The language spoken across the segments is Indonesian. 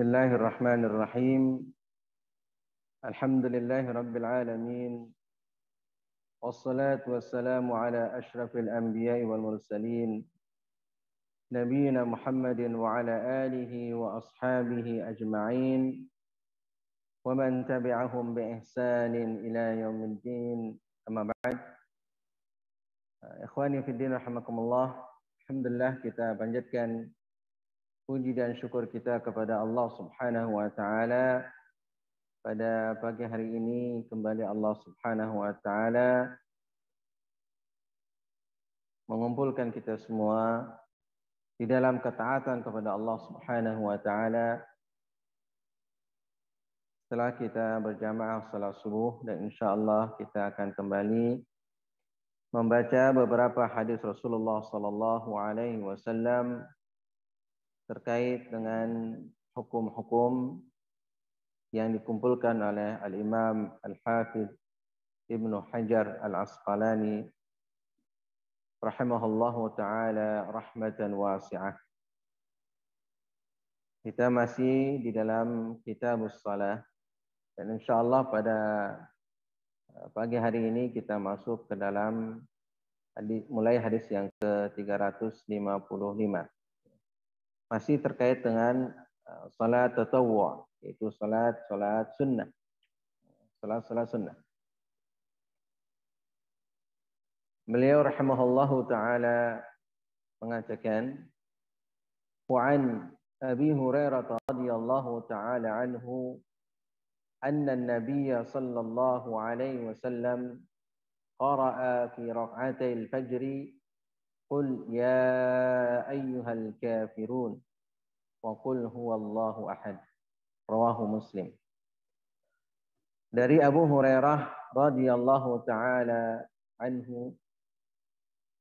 Bismillahirrahmanirrahim. Alhamdulillahi rabbil alamin. Wassalatu wassalamu ala asyrafil anbiya'i wal mursalin. Nabiyyina Muhammadin wa ala alihi wa ashabihi ajma'in. Wa man tabi'ahum bi ihsanin ila yaumiddin. Amma ba'd. Ikhwani fi din rahimakumullah. Alhamdulillah, kita panjatkan puji dan syukur kita kepada Allah Subhanahu wa taala. Pada pagi hari ini kembali Allah Subhanahu wa taala mengumpulkan kita semua di dalam ketaatan kepada Allah Subhanahu wa taala. Setelah kita berjamaah salat subuh, dan insyaallah kita akan kembali membaca beberapa hadis Rasulullah sallallahu alaihi wasallam terkait dengan hukum-hukum yang dikumpulkan oleh Al-Imam Al-Hafidh Ibnu Hajar Al-Asqalani rahimahullahu ta'ala rahmatan wasi'ah. Kita masih di dalam Kitabus Shalah, dan insyaallah pada pagi hari ini kita masuk ke dalam mulai hadis yang ke-355. Masih terkait dengan salat tatawwu', yaitu salat sunnah. Salat sunnah. Beliau rahimahullahu ta'ala mengatakan, wa'an Abi Hurairah radhiyallahu ta'ala anhu anna an-nabiyya sallallahu alaihi wasallam qara'a fi rak'atay al-fajr qul ya ayyuhal kafirun wa qul huwallahu ahad. Rawahu Muslim. Dari Abu Hurairah radhiyallahu ta'ala anhu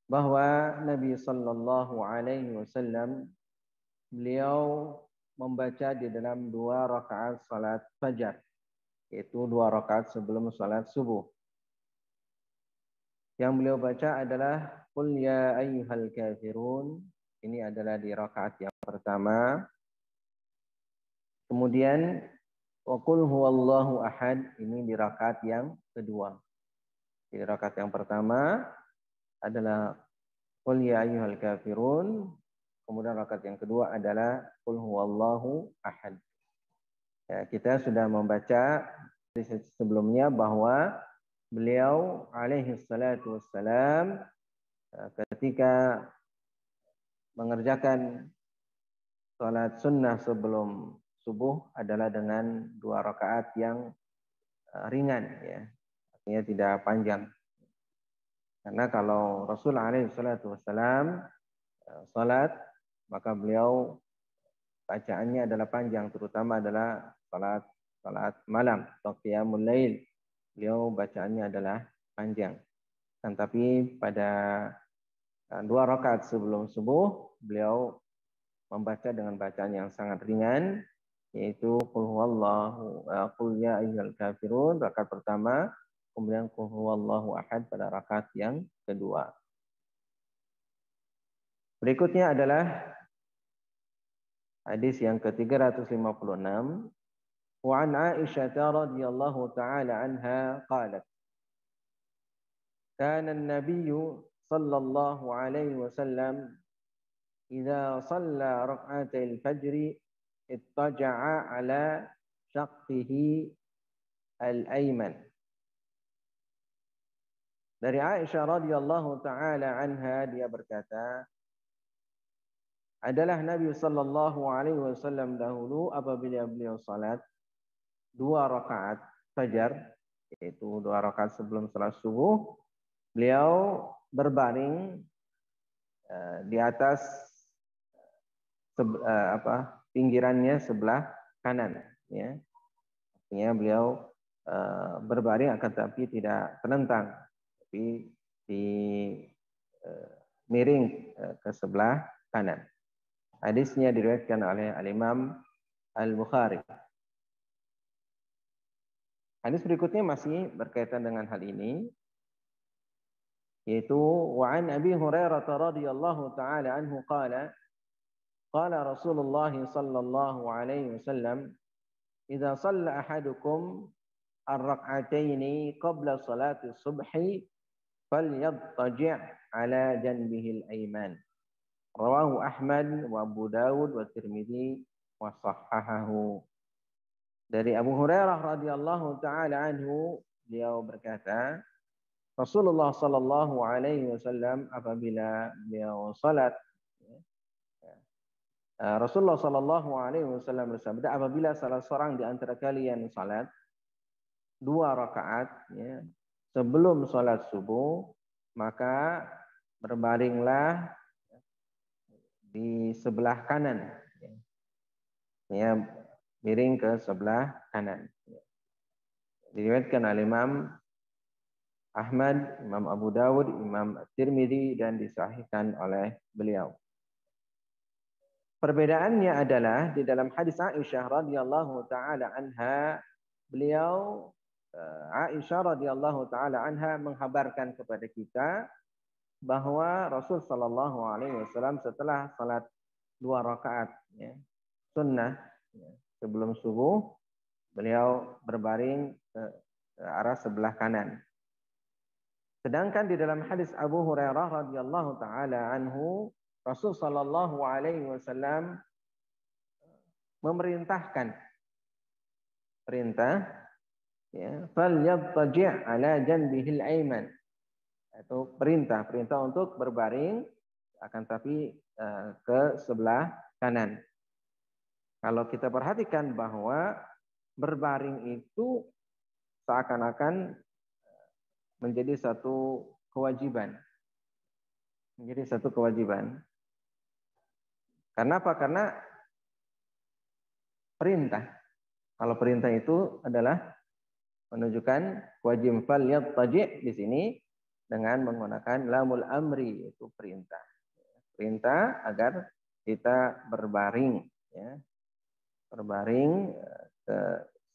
bahwa Nabi sallallahu alaihi wasallam beliau membaca di dalam 2 rakaat salat fajar, yaitu 2 rakaat sebelum salat subuh. Yang beliau baca adalah qul ya ayyuhal kafirun. Ini adalah di rakaat yang pertama. Kemudian wa qul huwallahu ahad, ini di rakaat yang kedua. Di rakaat yang pertama adalah qul ya ayyuhal kafirun. Kemudian rakaat yang kedua adalah qul huwallahu ahad. Ya, kita sudah membaca di sebelumnya bahwa beliau alaihi salatu wassalam ketika mengerjakan salat sunnah sebelum subuh adalah dengan 2 rakaat yang ringan, ya. Artinya tidak panjang. Karena kalau Rasul alaihi salatu wassalam salat, maka beliau bacaannya adalah panjang, terutama adalah salat malam atau qiyamul lail. Beliau bacaannya adalah panjang. Dan tapi pada 2 rakaat sebelum subuh beliau membaca dengan bacaan yang sangat ringan, yaitu qul huwallahu qul ya ayyuhal kafirun rakaat pertama, kemudian qul huwallahu ahad pada rakaat yang kedua. Berikutnya adalah hadis yang ke-356. Wa an Aisyah radhiyallahu ta'ala anha qalat, kana an-nabiy sallallahu alaihi wasallam idza shalla rak'atay al-fajr ittaja'a ala shaqqihi al-ayman. Dari Aisyah radhiyallahu ta'ala anha, dia berkata, adalah Nabi sallallahu alaihi wasallam dahulu apabila beliau salat 2 rakaat fajar, yaitu 2 rakaat sebelum salat subuh, beliau berbaring di atas pinggirannya sebelah kanan, ya. Artinya beliau berbaring akan tapi tidak terlentang, tapi di miring ke sebelah kanan. Hadisnya diriwayatkan oleh Al-Imam Al-Bukhari. Hadis berikutnya masih berkaitan dengan hal ini, yaitu wa an Abi Hurairah radhiyallahu ta'ala anhu qala qala Rasulullah sallallahu alaihi wasallam, "Idza shalla ahadukum ar-rak'ataini qabla salati subhi falyattaji' ala janbihi al-ayman." Rawahu Ahmad wa Abu Dawud wa Tirmidzi wa sahhahahu. Dari Abu Hurairah radhiyallahu taala anhu, beliau berkata, Rasulullah sallallahu alaihi wasallam apabila beliau salat, Rasulullah sallallahu alaihi wasallam bersabda, apabila salah seorang di antara kalian salat 2 rakaat ya, sebelum salat subuh, maka berbaringlah di sebelah kanan, ya, miring ke sebelah kanan. Diriwayatkan oleh Imam Ahmad, Imam Abu Dawud, Imam Tirmidzi dan disahihkan oleh beliau. Perbedaannya adalah di dalam hadis Aisyah radhiyallahu taala anha, beliau Aisyah radhiyallahu taala anha menghabarkan kepada kita bahwa Rasul sallallahu alaihi wasallam setelah salat 2 rakaat ya, sunnah ya, sebelum subuh, beliau berbaring ke arah sebelah kanan. Sedangkan di dalam hadis Abu Hurairah radhiyallahu taala anhu, Rasul sallallahu alaihi wasallam memerintahkan perintah ya, falyattaji' ala janbihil ayman. Itu perintah untuk berbaring akan tapi ke sebelah kanan. Kalau kita perhatikan bahwa berbaring itu seakan-akan menjadi satu kewajiban. Karena apa? Karena perintah. Kalau perintah itu adalah menunjukkan kewajiban, falyattaji' di sini dengan menggunakan lamul amri, itu perintah. Perintah agar kita berbaring ya. Berbaring ke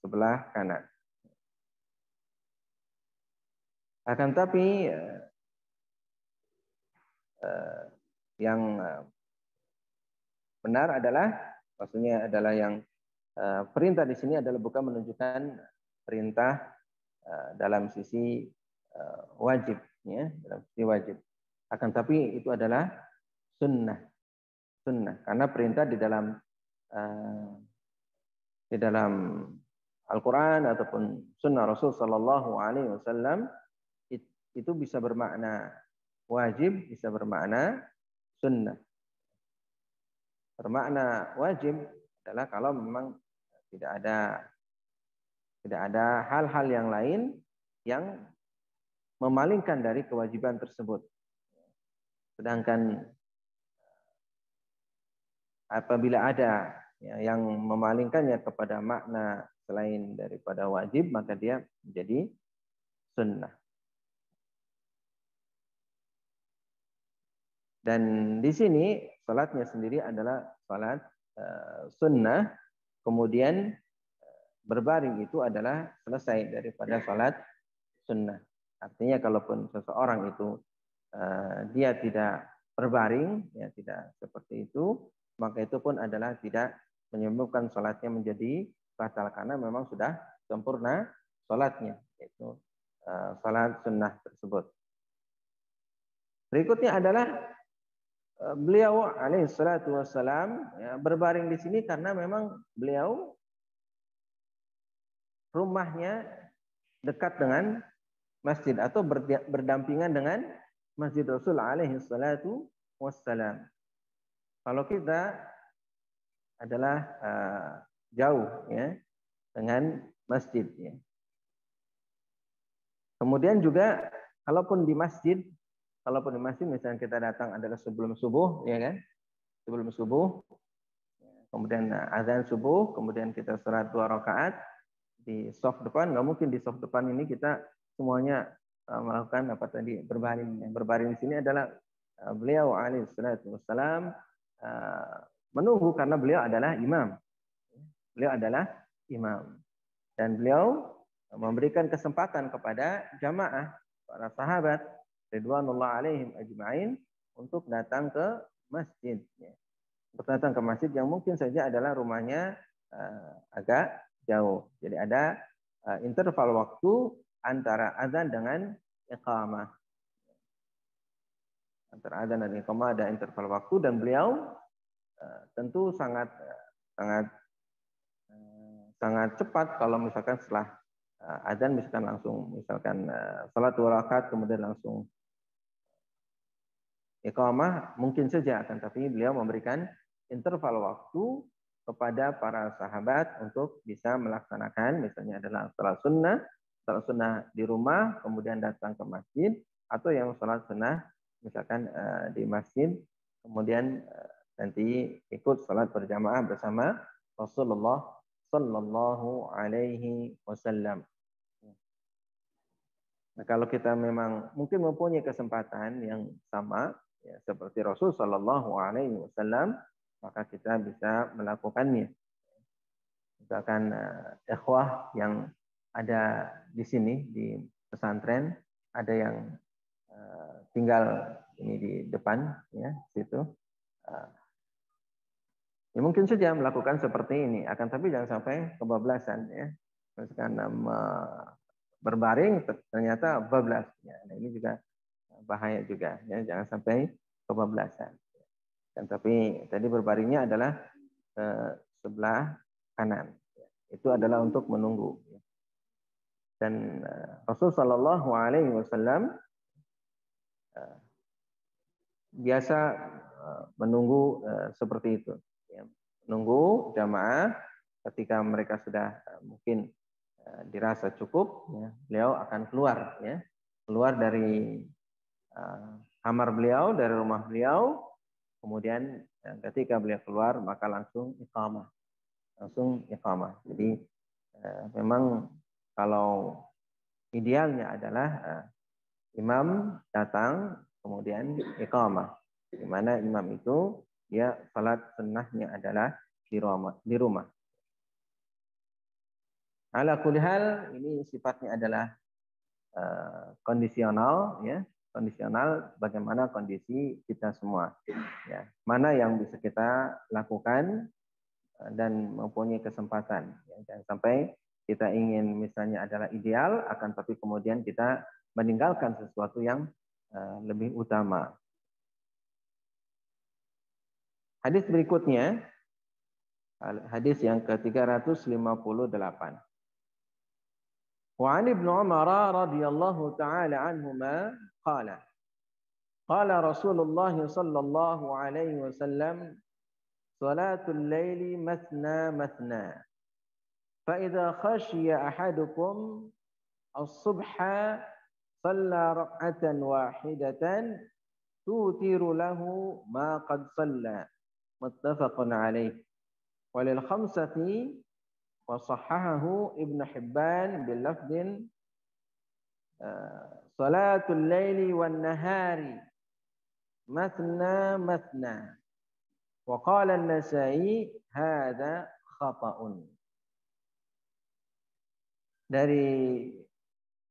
sebelah kanan. Akan tapi yang benar adalah, maksudnya adalah yang perintah di sini adalah bukan menunjukkan perintah dalam sisi wajib, ya, dalam sisi wajib. Akan tapi itu adalah sunnah, karena perintah di dalam Al-Quran ataupun sunnah Rasul Sallallahu Alaihi Wasallam itu bisa bermakna wajib, bisa bermakna sunnah. Bermakna wajib adalah kalau memang tidak ada hal-hal yang lain yang memalingkan dari kewajiban tersebut. Sedangkan apabila ada yang memalingkannya kepada makna selain daripada wajib, maka dia menjadi sunnah. Dan di sini salatnya sendiri adalah salat sunnah, kemudian berbaring itu adalah selesai daripada salat sunnah. Artinya kalaupun seseorang itu dia tidak berbaring, ya tidak seperti itu, maka itu pun adalah tidak menyebabkan salatnya menjadi batal, karena memang sudah sempurna salatnya, yaitu salat sunnah tersebut. Berikutnya adalah beliau alaihi salatu wassalam ya, berbaring di sini karena memang beliau rumahnya dekat dengan masjid atau berdampingan dengan Masjid Rasul alaihi salatu wassalam. Kalau kita adalah jauh ya dengan masjid ya. Kemudian juga kalaupun di masjid misalnya kita datang adalah sebelum subuh ya kan? Sebelum subuh. Kemudian azan subuh, kemudian kita salat 2 rakaat di saf depan. Nggak mungkin di saf depan ini kita semuanya melakukan apa tadi berbaring. Yang berbaring di sini adalah beliau alaihi salatu wassalam menunggu karena beliau adalah imam. Beliau adalah imam. Dan beliau memberikan kesempatan kepada jamaah, para sahabat ridwanullah alaihim ajma'in untuk datang ke masjid. untuk datang ke masjid yang mungkin saja adalah rumahnya agak jauh. Jadi ada interval waktu antara azan dengan iqamah. Antara azan dan iqamah ada interval waktu, dan beliau tentu sangat cepat kalau misalkan setelah azan misalkan salat 2 rakaat kemudian langsung iqamah mungkin saja, akan tapi beliau memberikan interval waktu kepada para sahabat untuk bisa melaksanakan, misalnya adalah salat sunnah di rumah kemudian datang ke masjid, atau yang salat sunnah misalkan di masjid kemudian nanti ikut salat berjamaah bersama Rasulullah Sallallahu Alaihi Wasallam. Nah, kalau kita memang mungkin mempunyai kesempatan yang sama ya, seperti Rasul Sallallahu Alaihi Wasallam, maka kita bisa melakukannya. Misalkan ikhwah yang ada di sini di pesantren, ada yang tinggal ini di depan ya situ. Ya mungkin saja melakukan seperti ini, akan tapi jangan sampai kebablasan ya. Misalkan berbaring ternyata bablas ya. Nah, ini juga bahaya juga ya, jangan sampai kebablasan. Dan tapi tadi berbaringnya adalah sebelah kanan. Itu adalah untuk menunggu. Dan Rasul Shallallahu Alaihi Wasallam biasa menunggu seperti itu. Menunggu jamaah ketika mereka sudah mungkin dirasa cukup, ya, beliau akan keluar, ya, keluar dari kamar beliau, dari rumah beliau, kemudian ketika beliau keluar maka langsung iqamah, Jadi memang kalau idealnya adalah imam datang kemudian iqamah, di mana imam itu dia salat sunnahnya adalah di rumah. Ala kulli hal, ini sifatnya adalah kondisional, ya, kondisional bagaimana kondisi kita semua, ya, mana yang bisa kita lakukan dan mempunyai kesempatan, ya. Jangan sampai kita ingin misalnya adalah ideal, akan tapi kemudian kita meninggalkan sesuatu yang lebih utama. Hadis berikutnya, hadis yang ke-358. Wa 'an Ibnu Umar radhiyallahu ta'ala anhuma qala qala Rasulullah sallallahu alaihi wasallam salatul laili mathna mathna fa idza khashiya ahadukum as-subha shalla rak'atan wahidatan tutiru lahu ma qad shalla muttafaqun alaih walil khamsati wa sahhahahu Ibnu Hibban bil lafdin salatul laili wan nahari mathna mathna wa qala an-Nasa'i hadza khata'un. Dari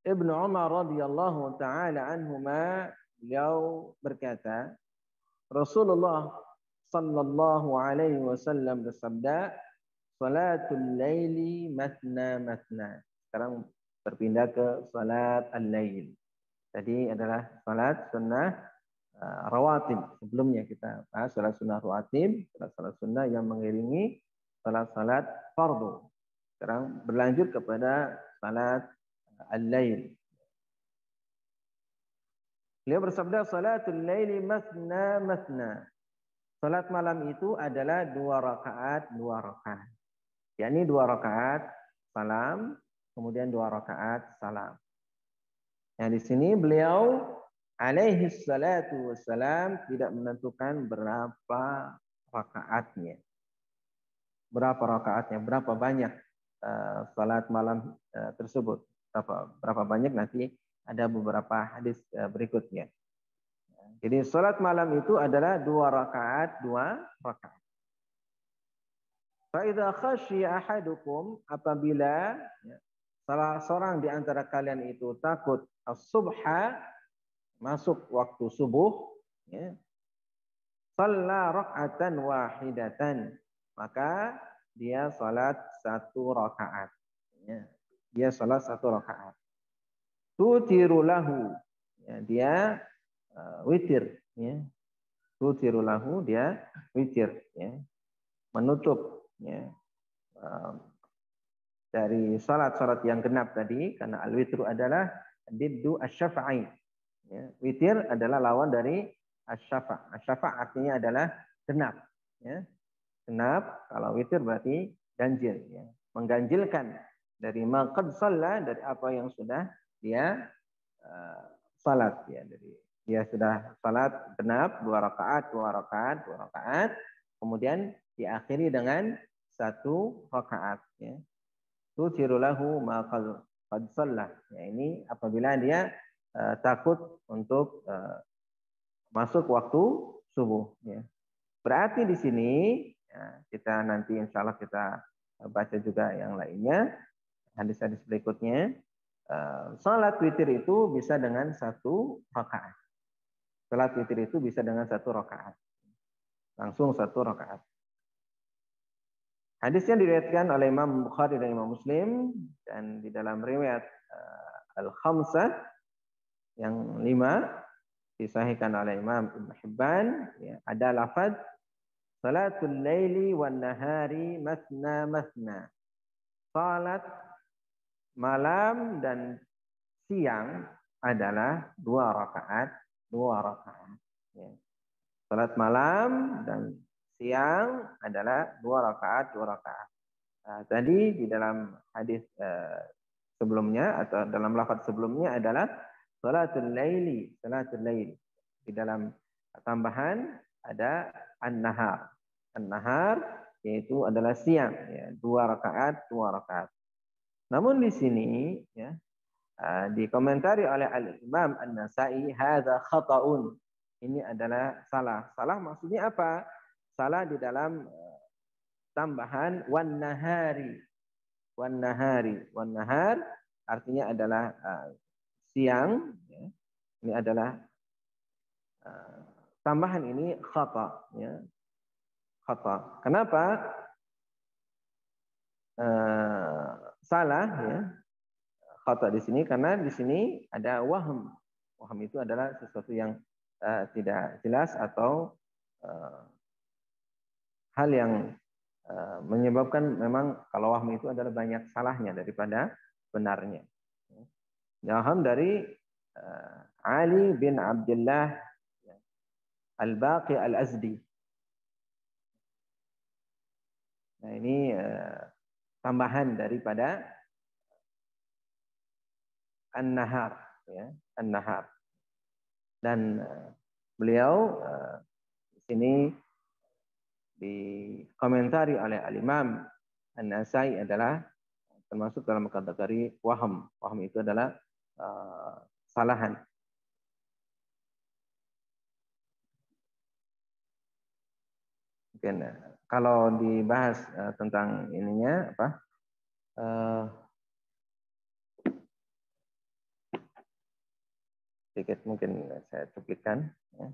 Ibnu Umar radhiyallahu taala anhuma, beliau berkata, Rasulullah sallallahu alaihi wasallam bersabda, salatul laili matna matna. Sekarang berpindah ke salat al-lail. Tadi adalah salat sunnah rawatib. Sebelumnya kita bahas salat sunnah rawatib, salat sunnah yang mengiringi salat-salat fardu. Sekarang berlanjut kepada salat al-lail. Beliau bersabda, salatul laili mathna mathna. Salat malam itu adalah 2 rakaat, 2 rakaat. Yakni 2 rakaat salam, kemudian 2 rakaat salam. Yang di sini beliau alaihi salatu wassalam tidak menentukan berapa rakaatnya. Berapa rakaatnya, berapa banyak salat malam tersebut. Berapa banyak nanti ada beberapa hadis berikutnya. Jadi salat malam itu adalah 2 rakaat, 2 rakaat. Fa idza khasyiya ahadukum, apabila salah seorang di antara kalian itu takut as-subha, masuk waktu subuh, ya, shalla rak'atan wahidatan, maka dia salat satu rakaat. Ya. Dia salat satu rakaat. Tutiru lahu, ya, dia witir. Ya. Tutiru lahu, dia witir. Ya. Menutup. Ya. Dari salat-salat yang genap tadi, karena al-witru adalah diddu asy-syafa'i. Ya. Witir adalah lawan dari asy-syafa'. Asy-syafa' artinya adalah genap. Ya. Genap, kalau witir berarti ganjil. Ya. Mengganjilkan dari maqad shalla, dari apa yang sudah dia salat. Ya. Dari dia sudah salat genap 2 rakaat, 2 rakaat, 2 rakaat, kemudian diakhiri dengan 1 rakaat. Ya. Tutiru lahu ma qad shalla. Ya, ini apabila dia takut untuk masuk waktu subuh. Ya. Berarti di sini ya, kita nanti insya Allah kita baca juga yang lainnya, hadis-hadis berikutnya. Salat witir itu bisa dengan 1 rakaat. Salat witir itu bisa dengan 1 rakaat. Langsung 1 rakaat. Hadisnya diriwayatkan oleh Imam Bukhari dan Imam Muslim, dan di dalam riwayat Al-Khamsah yang 5 disahihkan oleh Imam Ibn Hibban, ya, ada lafaz salatul laili wan nahari masna masna. Salat malam dan siang adalah 2 rakaat, 2 rakaat. Ya. Salat malam dan siang adalah 2 rakaat, 2 rakaat. Nah, tadi di dalam hadis sebelumnya atau dalam lafaz sebelumnya adalah salatul laili, salatul lail. Di dalam tambahan ada an-nahar. An-nahar yaitu adalah siang, ya, 2 rakaat, 2 rakaat. Namun di sini ya, dikomentari oleh Al-Imam An-Nasa'i, hadza khata'un. Ini adalah salah. Salah maksudnya apa? Salah di dalam tambahan wan nahari. Wan nahari. Wan nahar artinya adalah siang. Ya. Ini adalah tambahan ini khata. Ya. Khata. Kenapa? Salah ya. Khata di sini karena di sini ada wahm. Wahm itu adalah sesuatu yang tidak jelas atau hal yang menyebabkan memang kalau wahm itu adalah banyak salahnya daripada benarnya. Wahm dari Ali bin Abdullah Al-Baqi Al-Azdi. Nah ini tambahan daripada An-Nahar, ya, An-Nahar. Dan beliau di sini dikomentari oleh Al-Imam An-Nasai adalah termasuk dalam kategori waham. Waham itu adalah salahan. Mungkin kalau dibahas tentang ininya apa? Sedikit mungkin saya cukupkan. Ya.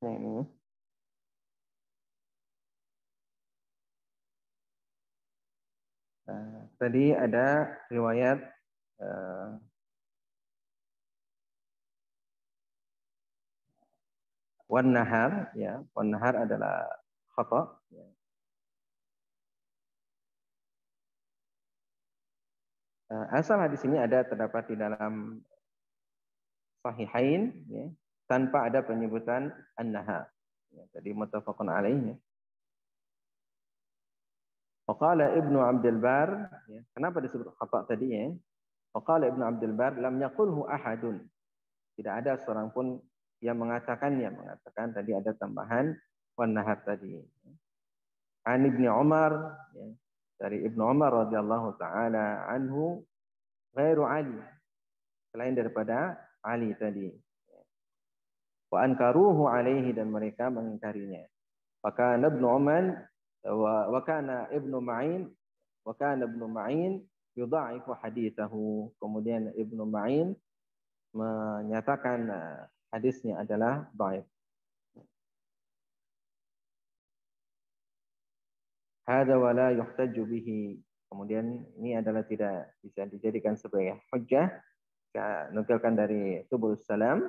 Nah, ini. Tadi ada riwayat wan nahar, ya, wan nahar adalah khata. Ya. Asal hadis ini ada terdapat di dalam Sahihain, ya, tanpa ada penyebutan an-nahar. Ya, tadi muttafaqun alaihnya. Faqala Ibnu Abdul Bar, ya, kenapa disebut khata tadi ya? Faqala Ibnu Abdul Bar lam yaqulhu ahadun. Tidak ada seorang pun yang mengatakannya, mengatakan tadi ada tambahan wan nahar tadi. An Ibnu Umar, ya, dari Ibnu Umar radhiyallahu taala anhu ghairu Ali, selain daripada Ali tadi. wa ankaruhu alaihi, dan mereka mengingkarinya. Maka Ibnu Umar wa kana Ibnu Ma'in yudha'ifu hadithahu. Kemudian Ibnu Ma'in menyatakan hadisnya adalah dhaif. Hada wa la yuhtaju bihi. Kemudian ini adalah tidak bisa dijadikan sebagai hujjah. Kita nukilkan dari Subul Salam.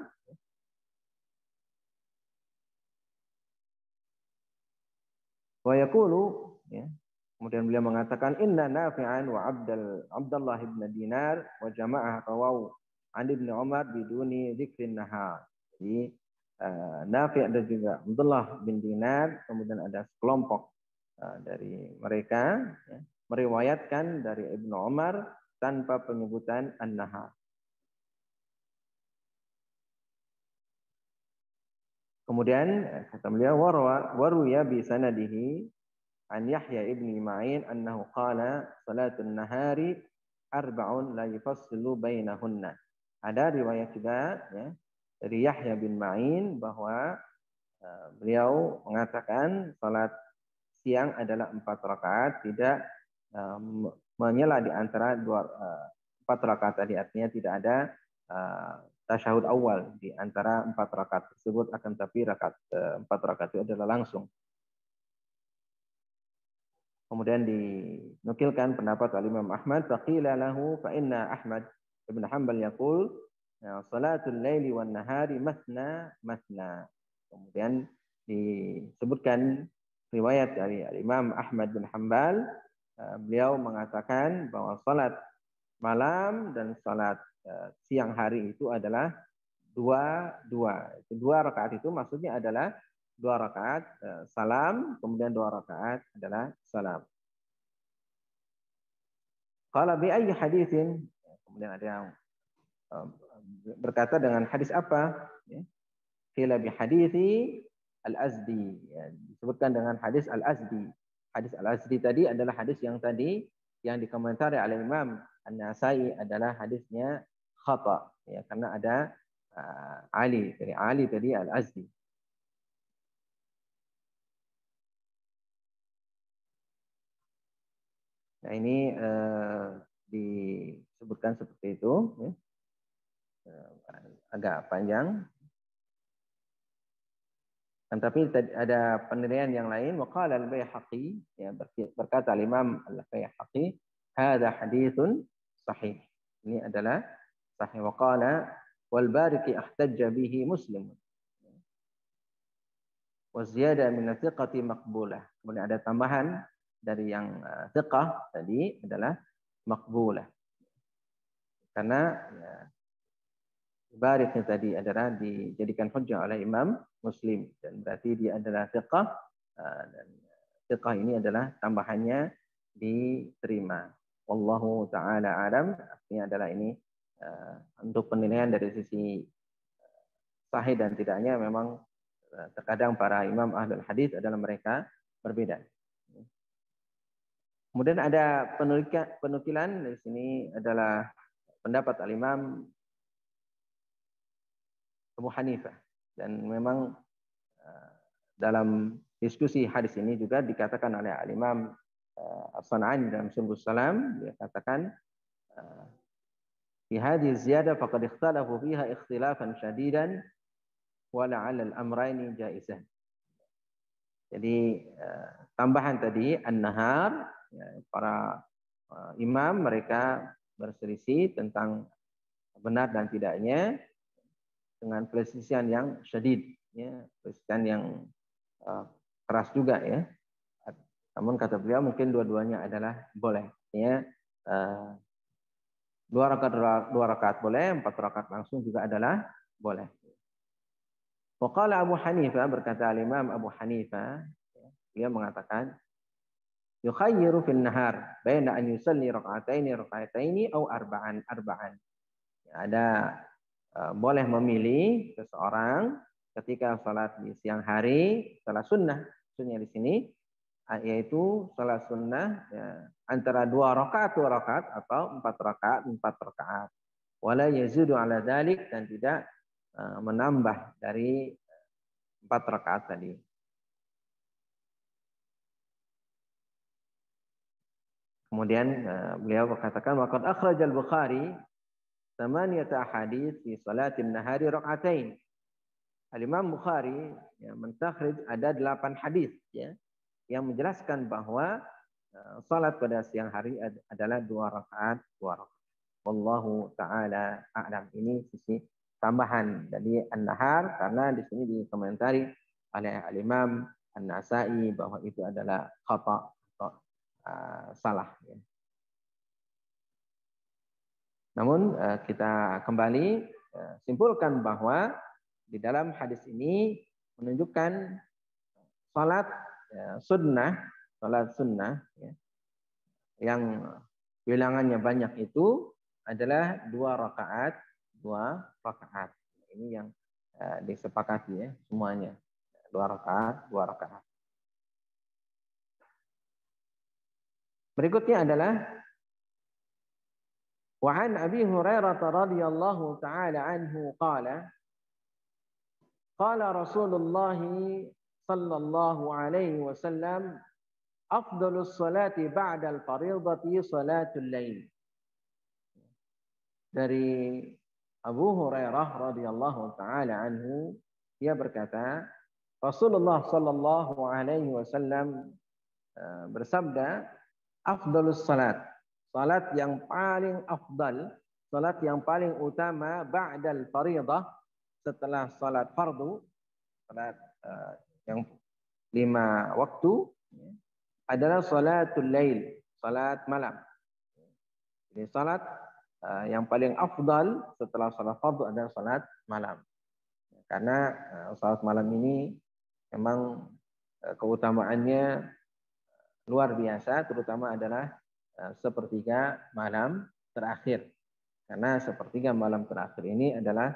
Wa yaqulu, ya. Kemudian beliau mengatakan inna Nafi'an wa Abdullah ibn Dinar wa jama'ah rawau an Ibnu Umar biduni dzikrin nahar. Jadi Nafi' dan juga Abdullah bin Dinar, kemudian ada sekelompok dari mereka, ya, meriwayatkan dari Ibnu Umar tanpa penyebutan an-nahar. Kemudian kata beliau waruya bi sanadihi an Yahya ibn Ma'in annahu qala salatun nahari arba'un la yufassilu bainahunna. Ada riwayat juga, ya, dari Yahya bin Ma'in bahwa beliau mengatakan salat siang adalah 4 rakaat, tidak menyela di antara 4 rakaat tadi, artinya tidak ada tasyahud awal di antara 4 rakaat tersebut, akan tapi 4 rakaat itu adalah langsung. Kemudian dinukilkan pendapat Imam Ahmad, faqila lahu fa inna Ahmad ibn Hanbal yaqul salatul laili wan nahari masna masna. Kemudian disebutkan riwayat dari Imam Ahmad bin Hanbal, beliau mengatakan bahwa salat malam dan salat siang hari itu adalah dua. 2 rakaat itu maksudnya adalah 2 rakaat salam, kemudian 2 rakaat adalah salam. Qala bi ayyi haditsin, kemudian ada yang berkata dengan hadis apa? Qila bi hadithi al-Azdi, ya, disebutkan dengan hadis al-Azdi. Hadis al-Azdi tadi adalah hadis yang tadi yang dikomentari oleh Imam An-Nasai adalah hadisnya khata, ya, karena ada Ali, dari Ali tadi al-Azdi. Nah ini disebutkan seperti itu, ya. Agak panjang. Tapi ada penilaian yang lain. Waqala al-Baihaqi, ya, berkata Imam al-Baihaqi, hadza haditsun sahih. Ini adalah sahih. Waqala wal Bariki ihtajja bihi Muslim. Wa ziyada min thiqati maqbulah. Kemudian ada tambahan dari yang thiqah tadi adalah maqbulah. Karena ya, Bariknya tadi adalah dijadikan hujjah oleh Imam Muslim, dan berarti dia adalah thiqah, dan thiqah ini adalah tambahannya diterima. Wallahu taala alam. Artinya adalah ini untuk penilaian dari sisi sahih dan tidaknya memang terkadang para imam ahlul hadis adalah mereka berbeda. Kemudian ada penukilan di sini adalah pendapat al-Imam Abu Hanifah, dan memang dalam diskusi hadis ini juga dikatakan oleh al-Imam As-San'ani dalam Subul Salam, dia katakan fi hadhihi ziyadah faqad ikhtalafu fiha ikhtilafan syadidan wa la'alla al-amrayni jaizan. Jadi tambahan tadi an-nahar, ya, para imam mereka berselisih tentang benar dan tidaknya dengan pelisihan yang syadid, ya, pelisihan yang keras juga, ya. Namun kata beliau mungkin dua-duanya adalah boleh. Artinya 2 rakaat boleh, 4 rakaat langsung juga adalah boleh. Waqala Abu Hanifah, berkata Imam Abu Hanifah, dia mengatakan yukhayyiru fil nahar baina an yusalli raka'ataini aw arba'an. Ada boleh memilih seseorang ketika salat di siang hari, salat sunnah. Maksudnya di sini yaitu salat sunnah, ya, antara 2 rakaat atau 4 rakaat. Wala yazidu ala dzalik, dan tidak menambah dari 4 rakaat tadi. Kemudian beliau berkatakan waqad akhraj al-Bukhari 8 ahadits fi salatin nahari rakaatain. Al-Imam Bukhari mentakhrij ada 8 hadis ya yang menjelaskan bahwa salat pada siang hari adalah 2 rakaat, 2 rakaat. Wallahu taala a'lam. Ini sisi tambahan dari An-Nahar karena di sini dikomentari oleh Al-Imam An-Nasa'i bahwa itu adalah khata atau salah ya. Namun kita kembali simpulkan bahwa di dalam hadis ini menunjukkan salat sunnah ya, yang bilangannya banyak itu adalah 2 rakaat, 2 rakaat. Ini yang disepakati ya semuanya. 2 rakaat, 2 rakaat. Berikutnya adalah wa an Abi Hurairah radhiyallahu taala anhu qala qala Rasulullah sallallahu alaihi wasallam afdalus salati ba'dal fardhati salatul lail. Dari Abu Hurairah radhiyallahu taala anhu dia berkata Rasulullah sallallahu alaihi wasallam bersabda afdalus salat, salat yang paling afdal, salat yang paling utama ba'dal fardhah, setelah salat fardu, salat yang 5 waktu adalah salatul lail, salat malam. Jadi salat yang paling afdal setelah salat fardu adalah salat malam. Karena salat malam ini memang keutamaannya luar biasa, terutama adalah sepertiga malam terakhir. Karena sepertiga malam terakhir ini adalah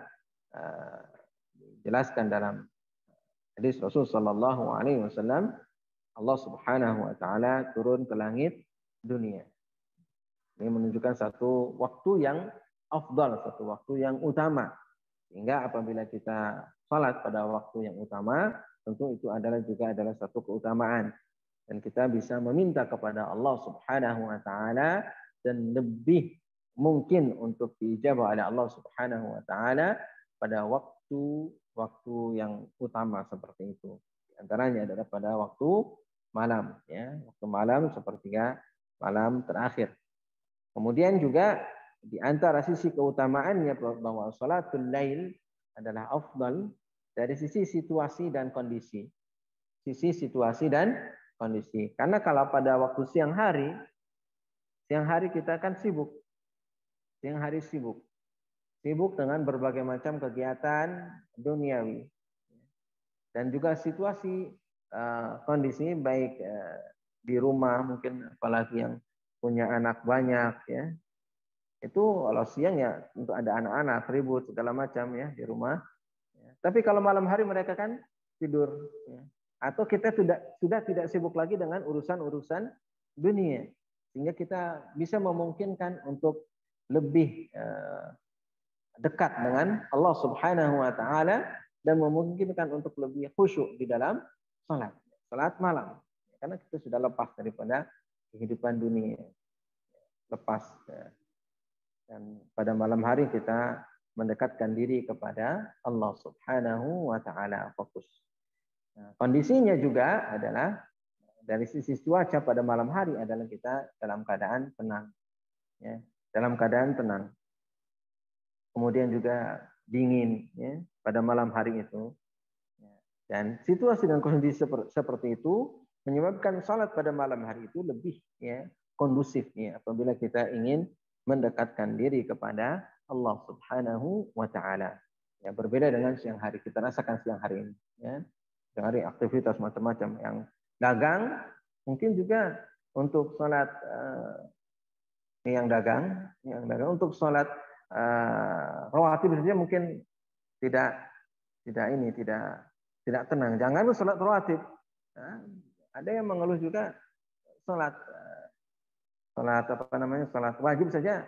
dijelaskan dalam hadis Rasul sallallahu alaihi wasallam, Allah Subhanahu wa taala turun ke langit dunia. Ini menunjukkan satu waktu yang afdal, satu waktu yang utama. Sehingga apabila kita salat pada waktu yang utama, tentu itu juga adalah satu keutamaan. Dan kita bisa meminta kepada Allah Subhanahu wa taala dan lebih mungkin untuk diijabah oleh Allah Subhanahu wa taala pada waktu yang utama seperti itu. Di antaranya adalah pada waktu malam ya, waktu malam sepertiga malam terakhir. Kemudian juga di antara sisi keutamaannya bahwa salatul lail adalah afdal dari sisi situasi dan kondisi. Sisi situasi dan kondisi. Karena kalau pada waktu siang hari kita kan sibuk. Siang hari sibuk. Sibuk dengan berbagai macam kegiatan duniawi. Dan juga situasi kondisi baik di rumah mungkin apalagi yang punya anak banyak ya. Itu kalau siang ya untuk ada anak-anak ribut segala macam ya di rumah. Tapi kalau malam hari mereka kan tidur ya. Atau kita sudah tidak sibuk lagi dengan urusan-urusan dunia. Sehingga kita bisa memungkinkan untuk lebih dekat dengan Allah Subhanahu wa taala dan memungkinkan untuk lebih khusyuk di dalam salat malam. Karena kita sudah lepas daripada kehidupan dunia. Lepas dan pada malam hari kita mendekatkan diri kepada Allah Subhanahu wa taala, fokus. Nah, kondisinya juga adalah dari sisi cuaca pada malam hari adalah kita dalam keadaan tenang. Ya, dalam keadaan tenang. Kemudian juga dingin ya, pada malam hari itu. Dan situasi dan kondisi seperti itu menyebabkan salat pada malam hari itu lebih ya kondusif ya apabila kita ingin mendekatkan diri kepada Allah Subhanahu wa taala. Ya, berbeda dengan siang hari. Kita rasakan siang hari ini ya. Siang hari aktivitas macam-macam yang dagang mungkin juga untuk salat yang dagang untuk salat rawatib saja mungkin tidak tenang. Jangan salat rawatib. Nah, ada yang mengeluh juga salat salat wajib saja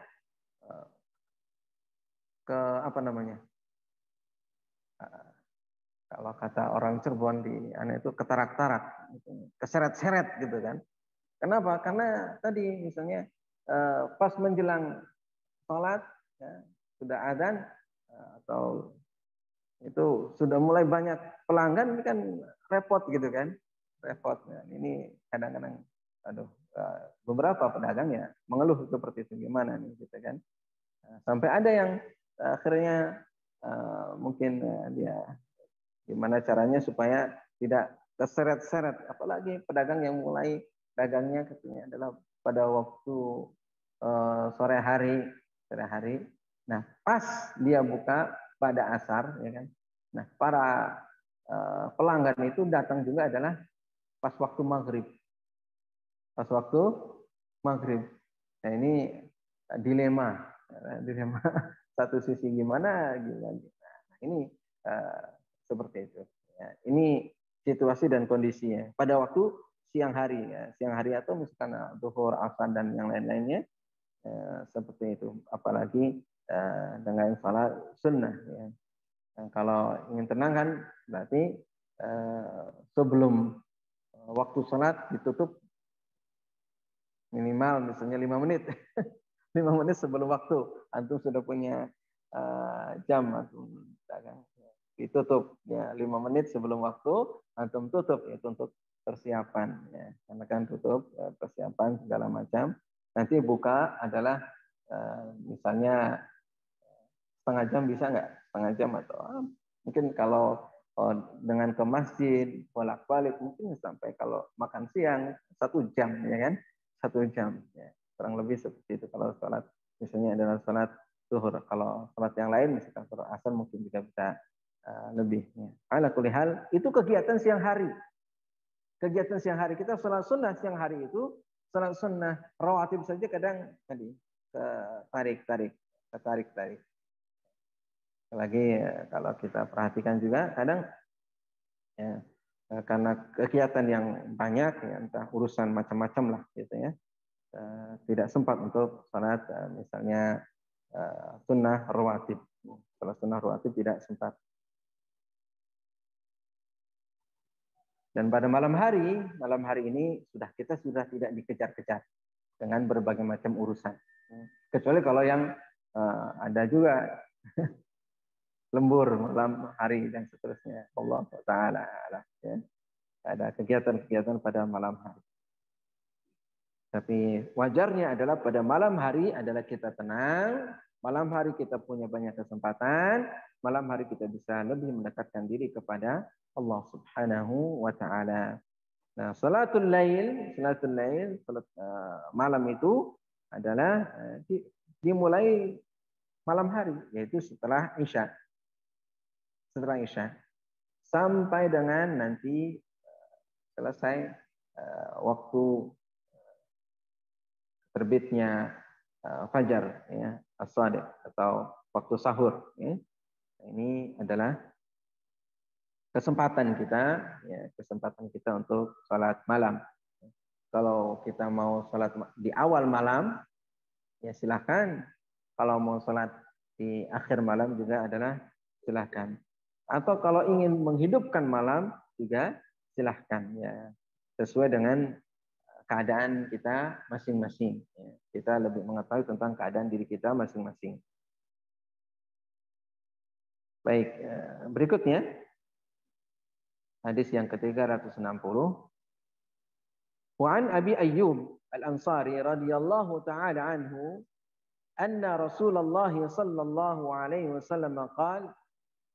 Kalau kata orang Cirebon di aneh itu ketarak-tarak, keseret-seret gitu kan. Kenapa? Karena tadi misalnya pas menjelang sholat ya, sudah adzan atau itu sudah mulai banyak pelanggan, ini kan repot gitu kan, repot. Nah, ini kadang-kadang aduh beberapa pedagang ya mengeluh seperti itu, gimana nih gitu kan. Sampai ada yang akhirnya mungkin dia gimana caranya supaya tidak terseret-seret, apalagi pedagang yang mulai dagangnya katanya adalah pada waktu sore hari. Nah, pas dia buka pada asar, ya kan. Nah, para pelanggan itu datang juga adalah pas waktu maghrib. Pas waktu maghrib. Nah, ini dilema, dilema satu sisi gimana, gimana. Nah, ini seperti itu. Ya, ini situasi dan kondisinya. Pada waktu siang hari, ya, siang hari atau misalkan zuhur, asar dan yang lain-lainnya. Seperti itu, apalagi dengan salat sunnah ya. Kalau ingin tenang kan berarti sebelum waktu salat ditutup minimal misalnya 5 menit 5 menit sebelum waktu antum sudah punya jam antum ditutup ya 5 menit sebelum waktu antum tutup itu untuk persiapan ya, karena kan tutup persiapan segala macam. Nanti buka adalah misalnya setengah jam bisa nggak? Setengah jam atau mungkin kalau dengan ke masjid bolak-balik mungkin sampai kalau makan siang 1 jam ya kan? 1 jam ya. Kurang lebih seperti itu kalau sholat misalnya adalah sholat zuhur. Kalau sholat yang lain misalkan sholat asar mungkin juga bisa lebih. Ya. Ala kulli hal itu kegiatan siang hari. Kegiatan siang hari kita sholat sunnah siang hari itu sholat sunnah rawatib saja kadang tadi tarik. Lagi kalau kita perhatikan juga kadang ya, karena kegiatan yang banyak ya, entah urusan macam-macam lah gitu ya, tidak sempat untuk sholat misalnya sunnah rawatib. Sholat sunnah rawatib tidak sempat. Dan pada malam hari ini kita sudah tidak dikejar-kejar dengan berbagai macam urusan. Kecuali kalau yang ada juga lembur malam hari dan seterusnya. Allah Taala ya. Ada kegiatan-kegiatan pada malam hari. Tapi wajarnya adalah pada malam hari adalah kita tenang, malam hari kita punya banyak kesempatan, malam hari kita bisa lebih mendekatkan diri kepada Allah Subhanahu wa taala. Nah, salatul lail, salat malam itu adalah dimulai malam hari, yaitu setelah Isya. Setelah Isya sampai dengan nanti selesai waktu terbitnya fajar ya, as-shadiq atau waktu sahur ya. Ini adalah kesempatan kita untuk salat malam. Kalau kita mau salat di awal malam ya silahkan. Kalau mau salat di akhir malam juga adalah silahkan. Atau kalau ingin menghidupkan malam juga silahkan ya. Sesuai dengan keadaan kita masing-masing. Kita lebih mengetahui tentang keadaan diri kita masing-masing. Baik, berikutnya hadis yang ke-360. Wa an Abi Ayyub Al-Ansari radhiyallahu taala anhu anna Rasulullah sallallahu alaihi wasallam qala